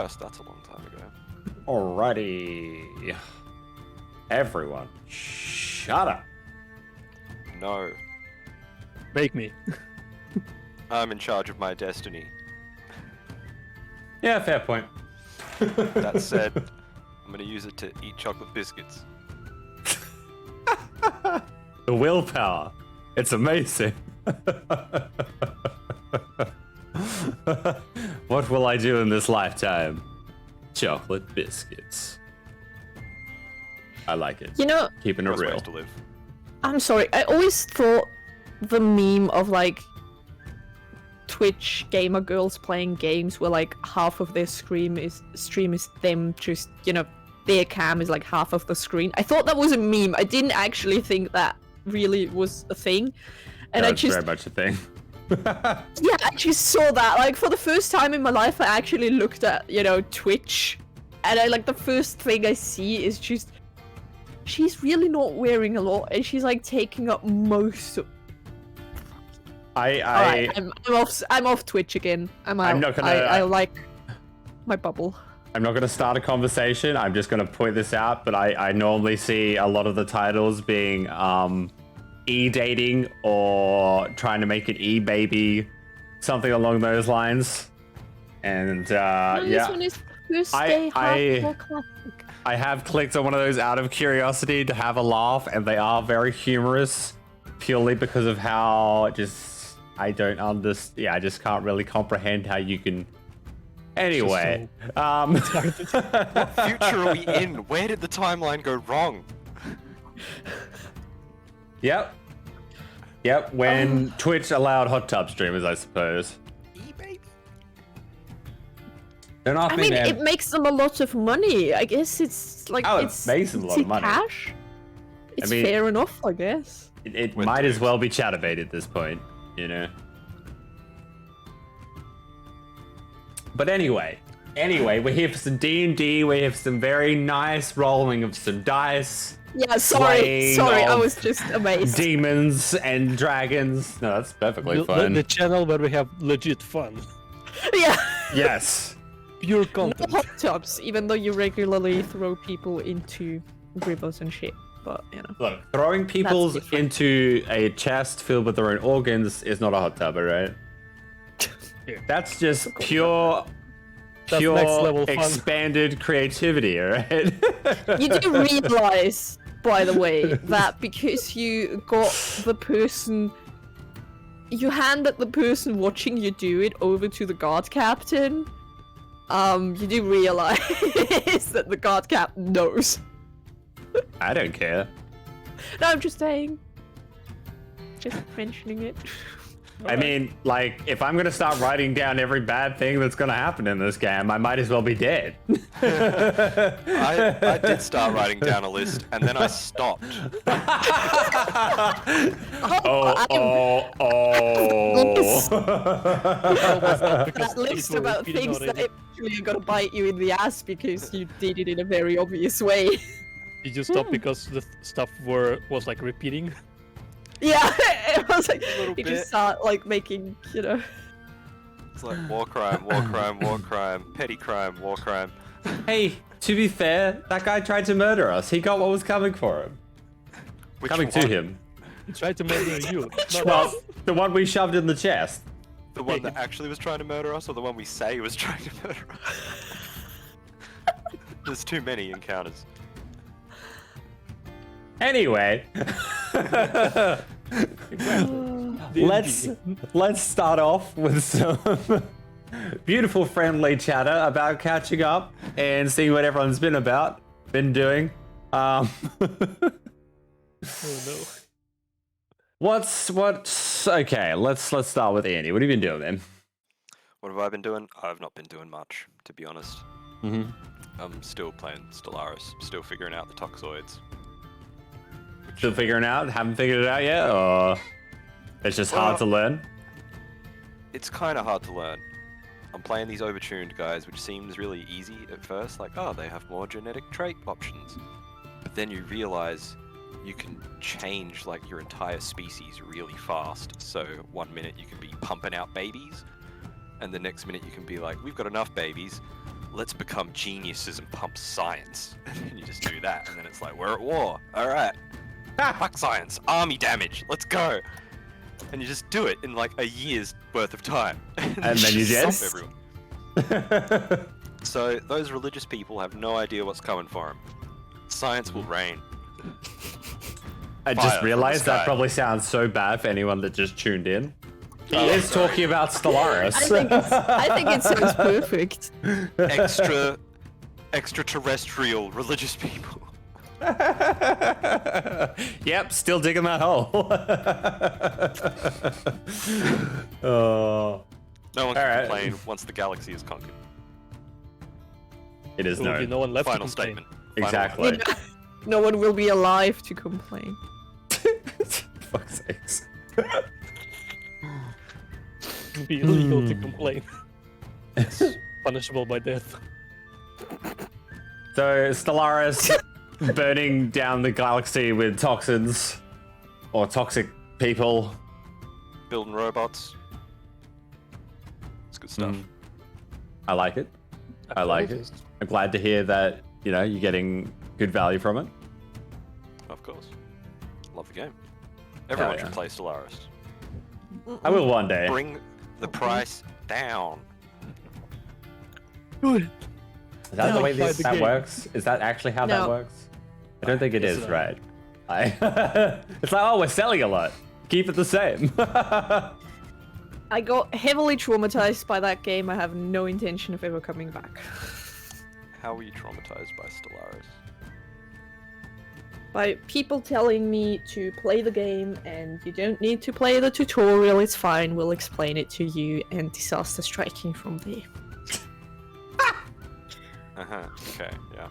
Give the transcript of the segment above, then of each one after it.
That's a long time ago. Alrighty. Everyone, shut up. No, Make me. I'm in charge of my destiny. Yeah, fair point. That said, I'm gonna use it to eat chocolate biscuits. The willpower. It's amazing. What will I do in this lifetime? Chocolate biscuits. I like it. You know, Keeping it Best real. ways to live. I'm sorry. I always thought the meme of like Twitch gamer girls playing games where like half of their stream is them just, you know, their cam is like half of the screen. I thought that was a meme. I didn't actually think that really was a thing. And I That's just very much a thing. yeah, I actually saw that. Like for the first time in my life I actually looked at, you know, Twitch, and I like the first thing I see is just she's really not wearing a lot and she's like taking up most of Alright, I'm off Twitch again. I'm out. I'm not gonna- I like my bubble. I'm not going to start a conversation. I'm just going to point this out, but I normally see a lot of the titles being e-dating or trying to make it e-baby, something along those lines. And This yeah, one is first day hardcore classic. I have clicked on one of those out of curiosity to have a laugh, and they are very humorous, purely because of how just I don't understand. Yeah, I just can't really comprehend how you can. Anyway, What future are we in? Where did the timeline go wrong? Yep. When Twitch allowed hot tub streamers, I suppose. E-baby? They're not. I mean, it makes them a lot of money. I guess it's like Oh, it it's makes them a lot of money. cash. It's mean- fair enough, I guess. It With might as dudes. well be chatterbait at this point, you know. But anyway, we're here for some D&D. We're here for some very nice rolling of some dice, Yeah, Slaying sorry, I of was just amazed. demons and dragons. No, that's perfectly The fine. channel where we have legit fun. Yeah. Yes. Pure No content. hot tubs, even though you regularly throw people into rivers and shit. But you know. Look, throwing people different. into a chest filled with their own organs is not a hot tub, right? Yeah. That's just pure That's next level fun. expanded creativity, alright? You do realize, by the way, that because you got the person, you handed the person watching you do it over to the guard captain. You do realize that the guard captain knows. I don't care. No, I'm just saying. Just mentioning it. I mean, like, if I'm gonna start writing down every bad thing that's gonna happen in this game, I might as well be dead. I did start writing down a list, and then I stopped. That list about things that eventually are gonna bite you in the ass because you did it in a very obvious way. Did you stop because the stuff was like repeating? Yeah, it was like little you bit. just start like making, you know. It's like war crime, war crime, war crime, petty crime, war crime. Hey, to be fair, that guy tried to murder us. He got what was coming for him. Which Coming to one? him. He tried to murder you. not Well, us. the one we shoved in the chest. The one that actually was trying to murder us, or the one we say was trying to murder us? There's too many encounters. Anyway, let's start off with some beautiful friendly chatter about catching up and seeing what everyone's been doing. Oh no. What's okay? Let's start with Andy. What have you been doing, man? What have I been doing? I've not been doing much, to be honest. Mm-hmm. I'm still playing Stellaris, still figuring out the toxoids. Still figuring out? Haven't figured it out yet, or it's just hard to learn? It's kind of hard to learn. I'm playing these overtuned guys, which seems really easy at first, like, oh, they have more genetic trait options. But then you realize you can change like your entire species really fast. So 1 minute you can be pumping out babies, and the next minute you can be like, we've got enough babies, let's become geniuses and pump science. And you just do that, and then it's like, we're at war. All right. Fuck science. Army damage. Let's go. And you just do it in like a year's worth of time. And then you stop just... everyone. So those religious people have no idea what's coming for them. Science will reign. I Fire just from realized the that sky. probably sounds so bad for anyone that just tuned in. He Oh, is sorry. talking about Stellaris. I think it sounds perfect. Extraterrestrial religious people. Yep, still digging that hole. Oh, No one All can right. complain once the galaxy is conquered. it is There will be known. no one left Final to complain. statement. Final Exactly. word. No one will be alive to complain. Fuck's sakes. It will be illegal to complain. Punishable by death. So, Stellaris burning down the galaxy with toxins. Or toxic people. Building robots. It's good stuff. I like it. I like it. I'm glad to hear that, you know, you're getting good value from it. Of course. Love the game. Everyone yeah. should play Stellaris. I will one day. Bring the price down. Good. Is that the way Buy this, the that game. works? Is that actually how that No. works? I don't think it Yes, is, it right? It's like, oh, we're selling a lot. Keep it the same. I got heavily traumatized by that game. I have no intention of ever coming back. How were you traumatized by Stellaris? By people telling me to play the game and you don't need to play the tutorial, it's fine, we'll explain it to you, and disaster striking from there. Okay, yeah.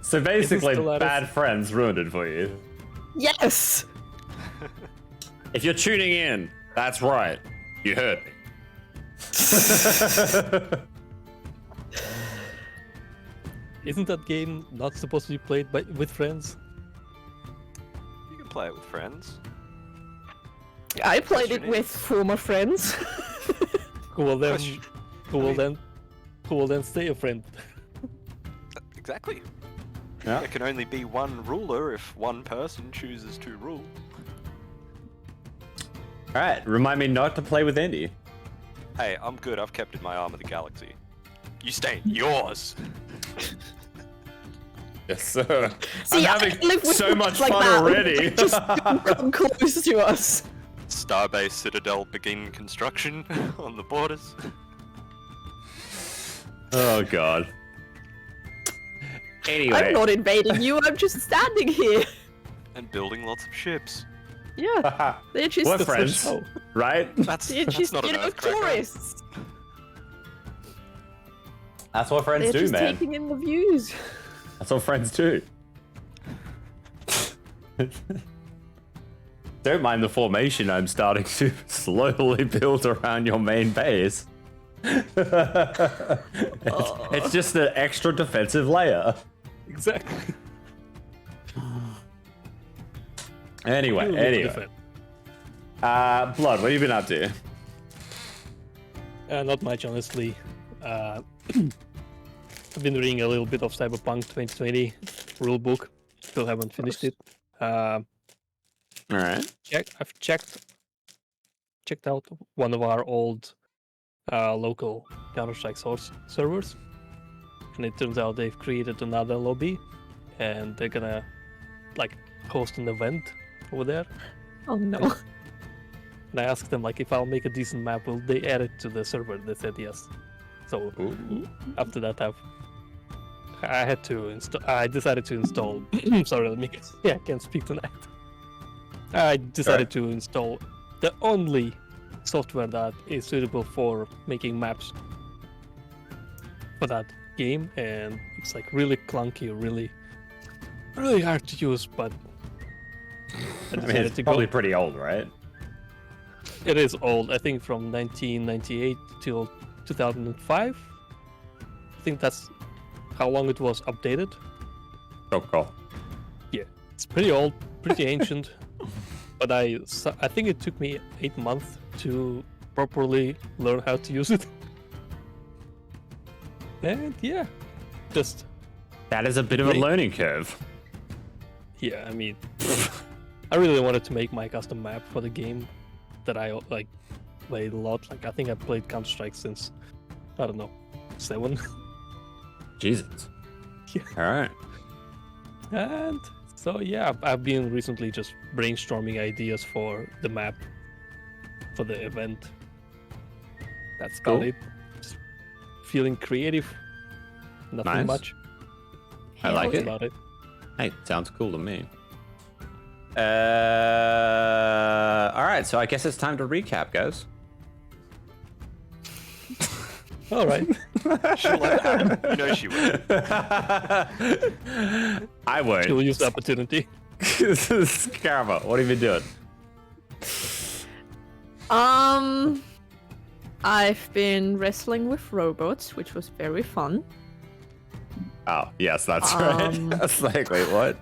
So basically, Stellaris. bad friends ruined it for you. Yes! If you're tuning in, that's right. You heard me. Isn't that game not supposed to be played with friends? You can play it with friends. I played Question it with former friends. Who will then, Question- who will then, who will then stay a friend? Exactly. Yeah. There can only be one ruler if one person chooses to rule. All right. Remind me not to play with Andy. Hey, I'm good. I've kept in my arm of the galaxy. You stay in yours. Yes, sir. See, I'm I having live with so friends much like fun that. already. Just don't come close to us. Starbase Citadel begin construction on the borders. Oh god. Anyway, I'm not invading you, I'm just standing here. And building lots of ships. Yeah, they're just, we're friends, show. right? That's, they're that's just not you an know, earthquake. tourists. That's what friends They're do, just man. taking in the views. That's what friends do. Don't mind the formation I'm starting to slowly build around your main base. It's just an extra defensive layer. Exactly. Anyway, Blood, what have you been up to? Not much, honestly. I've been reading a little bit of Cyberpunk 2020 rulebook. Still haven't finished it. All right. I've checked out one of our old local Counter-Strike servers, and it turns out they've created another lobby, and they're gonna like host an event over there. Oh no. And I asked them like if I'll make a decent map, will they add it to the server? They said yes. So after that, I decided to install. Sorry, let me. Yeah, I can't speak tonight. I decided to install the only software that is suitable for making maps for that game, and it's like really clunky, really hard to use. But I mean, it's probably pretty old, right? It is old. I think from 1998 till 2005. I think that's how long it was updated. Oh, cool. Yeah, it's pretty old, pretty ancient. But I think it took me 8 months to properly learn how to use it. And yeah, just That is a bit of a Great. learning curve. yeah. I mean, I really wanted to make my custom map for the game that I like played a lot. Like I think I played Counter-Strike since I don't know 7. Jesus. Yeah. All right. And so yeah, I've been recently just brainstorming ideas for the map for the event. That's about Cool. it. Just feeling creative. Nothing Nice. much. I like That's it. about it. Hey, sounds cool to me. All right, so I guess it's time to recap, guys. All right. She'll let that. You know she will. I won't. We'll use the opportunity. Carava, what have you been doing? I've been wrestling with robots, which was very fun. Oh, yes, that's right. That's like, wait, what?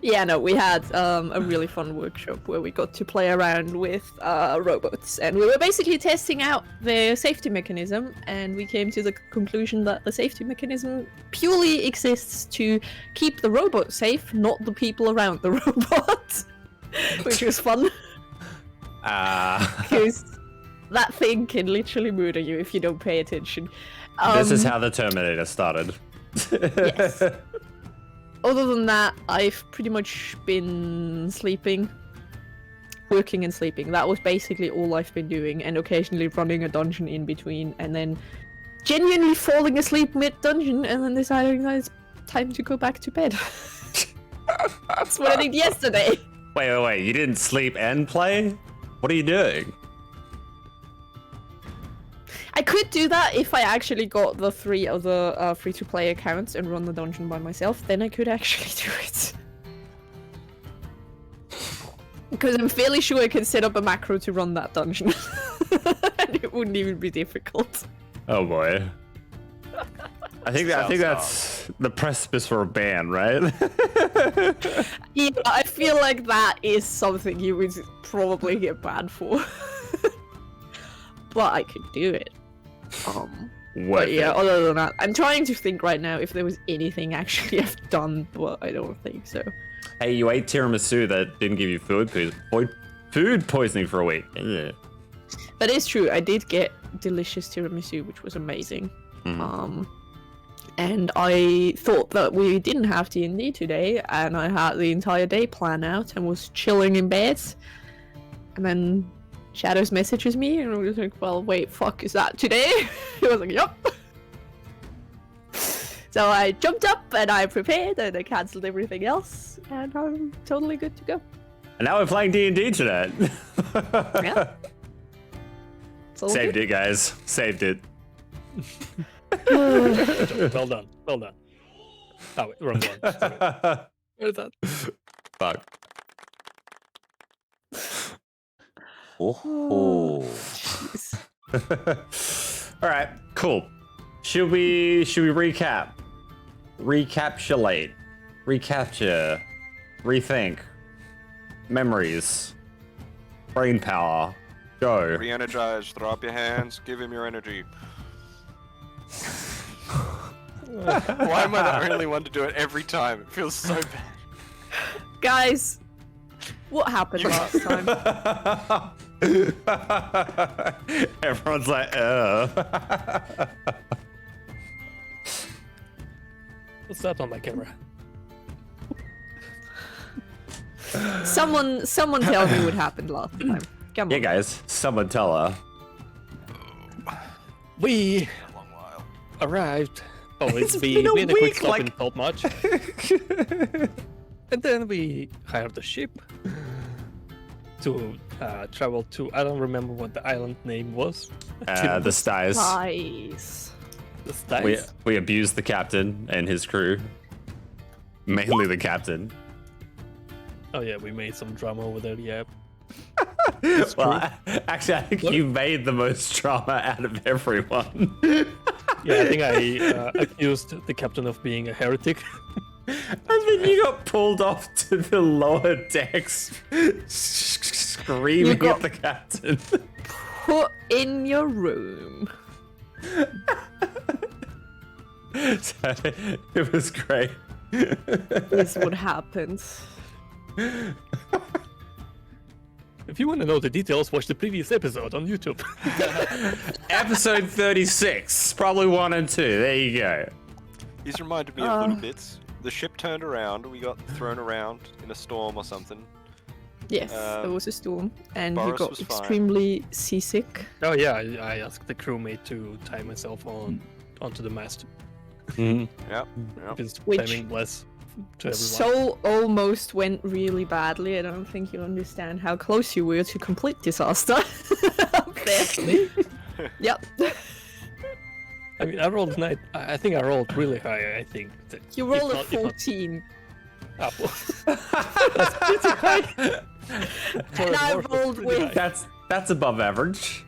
Yeah, no, we had a really fun workshop where we got to play around with robots, and we were basically testing out their safety mechanism, and we came to the conclusion that the safety mechanism purely exists to keep the robot safe, not the people around the robot, which was fun. Because that thing can literally murder you if you don't pay attention. This is how the Terminator started. Yes. Other than that, I've pretty much been sleeping, working and sleeping. That was basically all I've been doing, and occasionally running a dungeon in between, and then genuinely falling asleep mid-dungeon, and then deciding that it's time to go back to bed. That's what I did yesterday. Wait. You didn't sleep and play? What are you doing? I could do that if I actually got the 3 other free-to-play accounts and run the dungeon by myself. Then I could actually do it. Because I'm fairly sure I can set up a macro to run that dungeon. And it wouldn't even be difficult. Oh boy. I think that's the precipice for a ban, right? Yeah, I feel like that is something you would probably get banned for. But I could do it. But yeah, other than that, I'm trying to think right now if there was anything actually I've done, but I don't think so. Hey, you ate tiramisu that didn't give you food poisoning for a week. Yeah. That is true. I did get delicious tiramisu, which was amazing. And I thought that we didn't have D&D today, and I had the entire day planned out and was chilling in bed. And then Shadows messages me, and I was like, well, wait, fuck, is that today? He was like, yup. So I jumped up, and I prepared, and I cancelled everything else, and I'm totally good to go. And now we're playing D&D tonight. Yeah. Saved it, guys. Saved it. Well done. Well done. Oh, wait, wrong one. Sorry. Where's that? Fuck. Oh. All right, cool. Should we recap? Recapitulate. Recapture. Rethink. Memories. Brain power. Go. Re-energize, throw up your hands, give him your energy. Why am I the only one to do it every time? It feels so bad. Guys, what happened last time? Everyone's like, What's that on my camera? Someone tell me what happened last time. Come on. Yeah, guys, someone tell her. We A long while. arrived. Oh, It's we been a made a quick week, stop in like- Saltmarsh. And then we hired a ship to travel to, I don't remember what the island name was. The Styes. Nice. The Styes. We abused the captain and his crew. Mainly the captain. Oh yeah, we made some drama over there, yeah. Well, actually, I think you made the most drama out of everyone. Yeah, I think I accused the captain of being a heretic. And then you got pulled off to the lower decks, screaming You got- at the captain. Put in your room. So, it was great. This is what happens. If you want to know the details, watch the previous episode on YouTube. Episode 36, probably 1 and 2. There you go. He's reminded me of little bits. The ship turned around, we got thrown around in a storm or something. Yes, there was a storm, and Boris you was got fine. extremely seasick. Oh yeah, I asked the crewmate to tie myself onto the mast. Mhm. Yep. It's Which- timing less to everyone. So almost went really badly. I don't think you understand how close you were to complete disaster. Up there. Yep. I mean, I rolled nine. I think I rolled really high. I think that You rolled a if not- 14. Apple. That's pretty high. For And a I mortal, rolled pretty with- high. That's above average.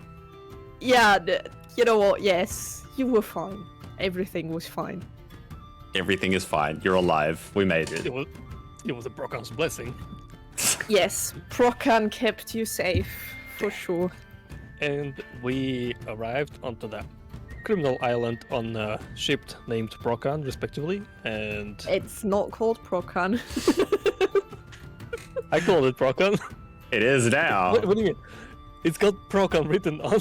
Yeah, you know what? Yes, you were fine. Everything was fine. Everything is fine. You're alive. We made It it. was a Procans blessing. Yes, Procan kept you safe, for sure. And we arrived onto that criminal island on a ship named Procan, respectively. And It's not called Procan. I called it Procan. It is now. What do you mean? It's got Procan written on.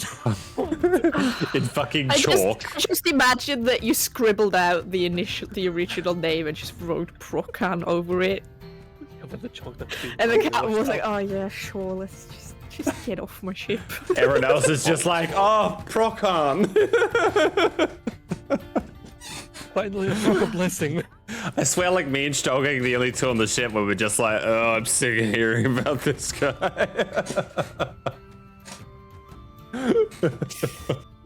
In fucking I chalk. just imagine that you scribbled out the original name and just wrote Procan over it. With the chalk that we And the probably captain washed was like, out. "Oh yeah, sure, let's just get off my ship." Everyone else is just like, oh, Procon. Finally, a Procan blessing. I swear, like me and Stolgang, the only two on the ship, where we're just like, oh, I'm sick of hearing about this guy.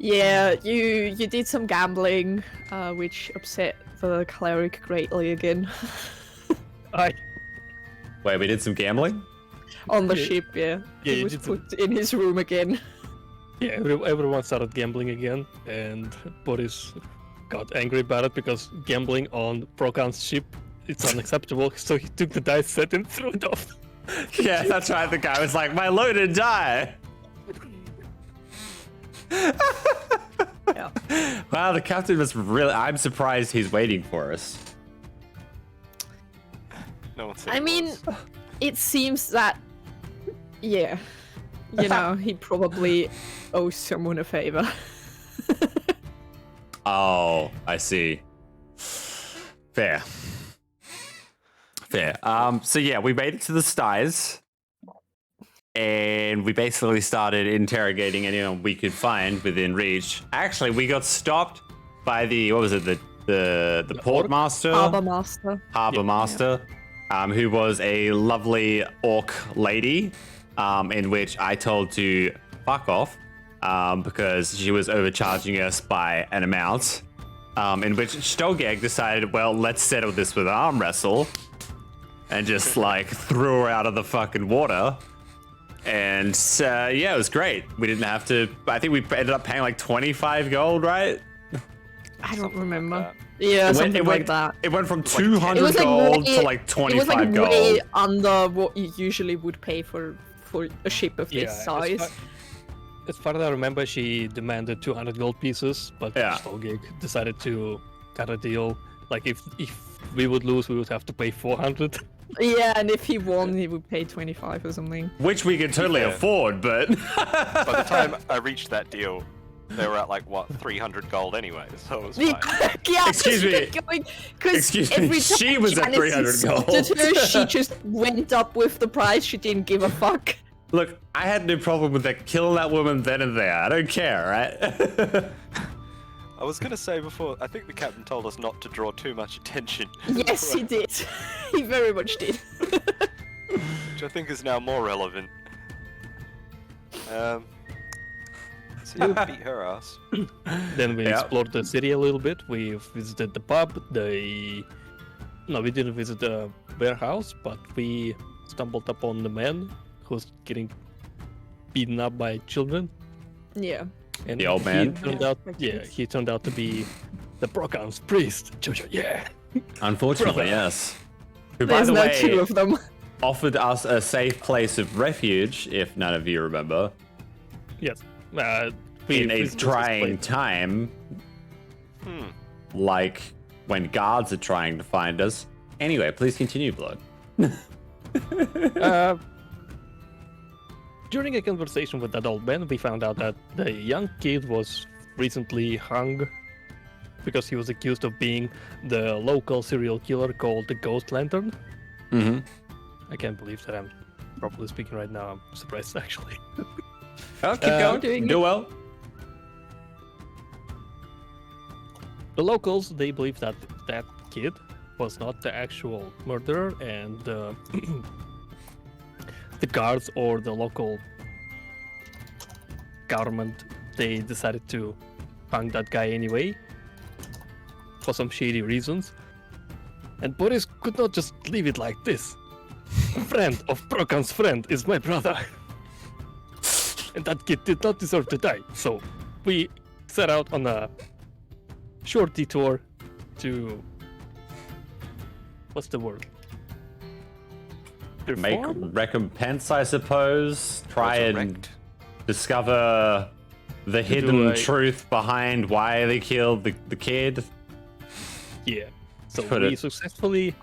Yeah, you did some gambling, which upset the cleric greatly again. Wait, we did some gambling? On the Yeah. ship, yeah. Yeah, He you was did some- put in his room again. Yeah, everyone started gambling again, and Boris got angry about it because gambling on Procan's ship it's unacceptable. So he took the dice set and threw it off. Yeah, that's right. The guy was like, my loaded die. Yeah. Wow, the captain was really. I'm surprised he's waiting for us. No one said I it mean, was. it seems that, yeah, you know, he probably owes someone a favor. Oh, I see. Fair. So yeah, we made it to the styes. And we basically started interrogating anyone we could find within reach. Actually, we got stopped by the the port orc? master, Harbor master. harbor master, who was a lovely orc lady, in which I told to fuck off, because she was overcharging us by an amount. In which Stogeg decided, well, let's settle this with an arm wrestle, and just like threw her out of the fucking water. And yeah, it was great. We didn't have to. I think we ended up paying like 25 gold, right? I don't Something like remember. that. Yeah, It something went, like that. It went from like 200 It was like gold way- to like It was 25 like gold. way under what you usually would pay for a ship of Yeah, this size. As far as I remember, she demanded 200 gold pieces, but Yeah. Stolgig decided to cut a deal. Like if we would lose, we would have to pay 400. Yeah, and if he won, he would pay 25 or something. Which we could totally Yeah. afford, but By the time I reached that deal, they were at like what 300 gold anyway, so it was fine. Yeah, Excuse me. Because Excuse me, every time she was at Janice 300 insulted gold. her, she just went up with the price. She didn't give a fuck. look, I had no problem with that killing that woman then and there. I don't care, right? I was gonna say before, I think the captain told us not to draw too much attention. Yes, he did. He very much did. Which I think is now more relevant. So yeah, we beat her ass. Then we Yeah. explored the city a little bit. We visited the pub. No, we didn't visit the warehouse, but we stumbled upon the man who's getting beaten up by children. Yeah. And The old man? He turned Yeah, out, like yeah, kids. he turned out to be the Procans priest. Yeah. Unfortunately, Brother. yes. Who, by There's the no way, two of them. offered us a safe place of refuge, if none of you remember. Yes. in a physically trying displayed. time, Hmm. like when guards are trying to find us. Anyway, please continue, Blood. During a conversation with that old man, we found out that the young kid was recently hung because he was accused of being the local serial killer called the Ghost Lantern. Mm-hmm. I can't believe that I'm properly speaking right now. I'm surprised, actually. Oh, keep going. doing Do it. well. The locals, they believe that that kid was not the actual murderer, and the guards or the local government, they decided to hang that guy anyway for some shady reasons. And Boris could not just leave it like this. A friend of Procans' friend is my brother. And that kid did not deserve to die. So we set out on a short detour to... what's the word? Make Reform? recompense, I suppose. Try and Resurrect. discover the hidden a- truth behind why they killed the kid. Yeah. So Put we it- successfully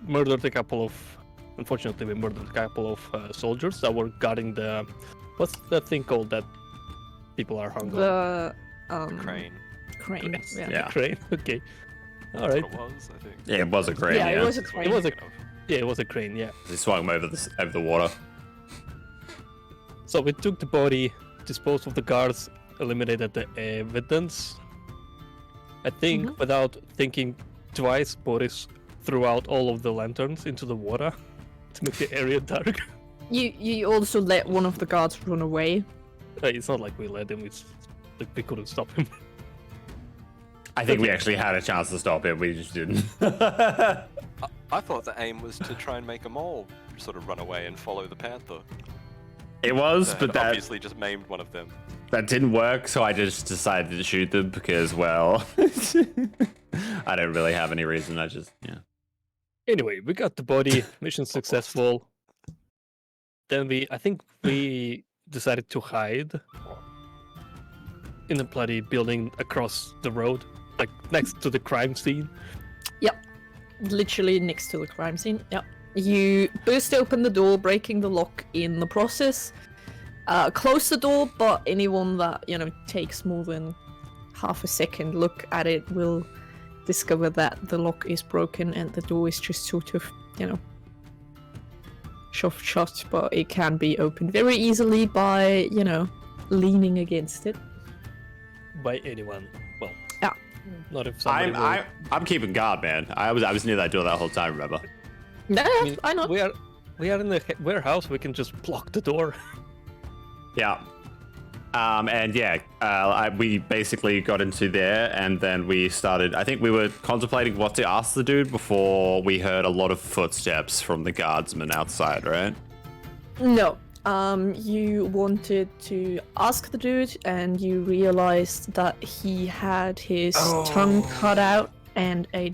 murdered a couple of... Unfortunately, we murdered a couple of soldiers that were guarding the... What's that thing called that people are hung on? The Crane. crane. Yes. Yeah. Yeah. Crane. Okay. All That's right. what it was, I think. Yeah, it was a crane. Yeah, Yeah, it was a crane. It was a Kind of. Yeah, it was a crane. Yeah. He swung him over the water. So we took the body, disposed of the guards, eliminated the evidence. I think without thinking twice, Boris threw out all of the lanterns into the water to make the area dark. You also let one of the guards run away. It's not like we let him. It's like we couldn't stop him. I think we actually had a chance to stop him. We just didn't. I thought the aim was to try and make them all sort of run away and follow the panther. It was, That but had that obviously just maimed one of them. that didn't work. So I just decided to shoot them because, well, I don't really have any reason. Yeah. Anyway, we got the body. Mission successful. Then I think we decided to hide in a bloody building across the road, like next to the crime scene. Literally next to the crime scene. Yep. You burst open the door, breaking the lock in the process. Close the door, but anyone that, takes more than half a second look at it will discover that the lock is broken and the door is just sort of, shoved shut, but it can be opened very easily by, leaning against it. By anyone. Well, Yeah. not if somebody I'm keeping guard, man. I was near that door that whole time. Remember? Nah, I mean, I know. we are in the warehouse. We can just block the door. Yeah. And yeah, we basically got into there, and then we started. I think we were contemplating what to ask the dude before we heard a lot of footsteps from the guardsmen outside, right? No. You wanted to ask the dude, and you realized that he had his tongue cut out and a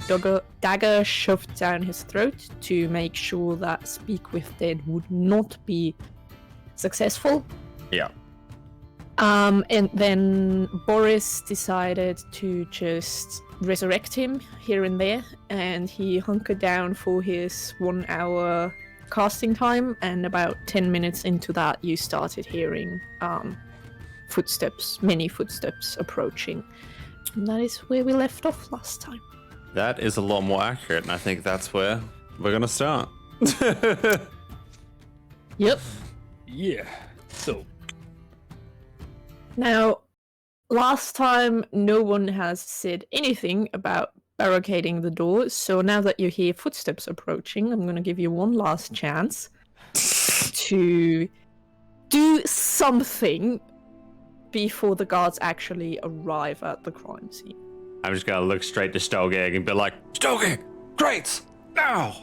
dagger shoved down his throat to make sure that Speak with Dead would not be successful. Yeah. And then Boris decided to just resurrect him here and there, and he hunkered down for his 1 hour casting time, and about 10 minutes into that you started hearing many footsteps approaching. And that is where we left off last time. That is a lot more accurate, and I think that's where we're gonna start. Yep. Yeah. So Now, last time no one has said anything about barricading the door, so now that you hear footsteps approaching, I'm going to give you one last chance to do something before the guards actually arrive at the crime scene. I'm just gonna look straight to Stogeg and be like, Stogeg, crates, now!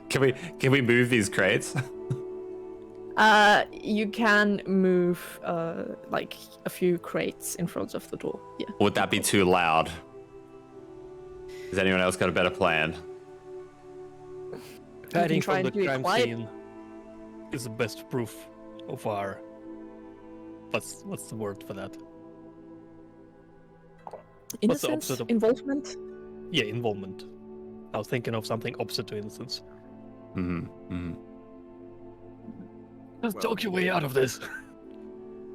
Can we move these crates? You can move like a few crates in front of the door. Yeah. Would that be too loud? Has anyone else got a better plan? hiding try from the and do it crime quiet. scene is the best proof of our what's the word for that? What's the Innocence, opposite of involvement. yeah, involvement? I was thinking of something opposite to innocence. Just Well, talk your way out of this.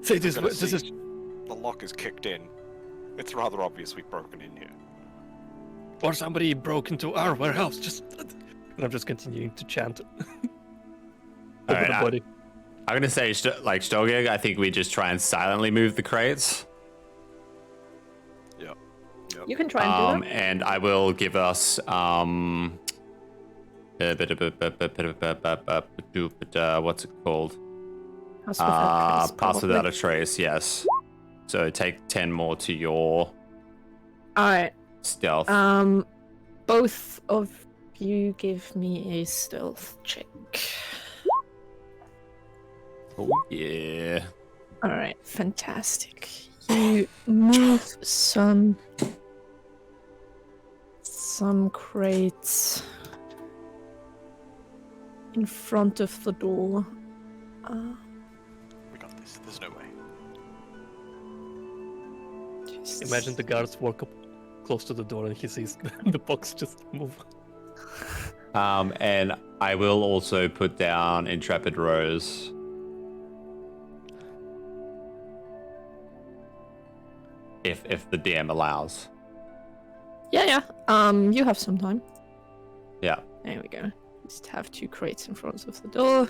Say this. gonna This see. is The lock is kicked in. It's rather obvious we've broken in here. or somebody broke into our warehouse. Just and I'm just continuing to chant over Alright, the body. I'm gonna say, like Stogig, I think we just try and silently move the crates. Yep. You can try and do that. And I will give us what's it called? Pass without a trace, yes. So take 10 more to your Alright. stealth. Both of you give me a stealth check. Oh yeah. Alright, fantastic. You move some crates in front of the door. We got this. There's no way. Imagine the guards walk up close to the door and he sees the box just move. And I will also put down Intrepid Rose. If the DM allows. Yeah. You have some time. Yeah. There we go. Just have 2 crates in front of the door.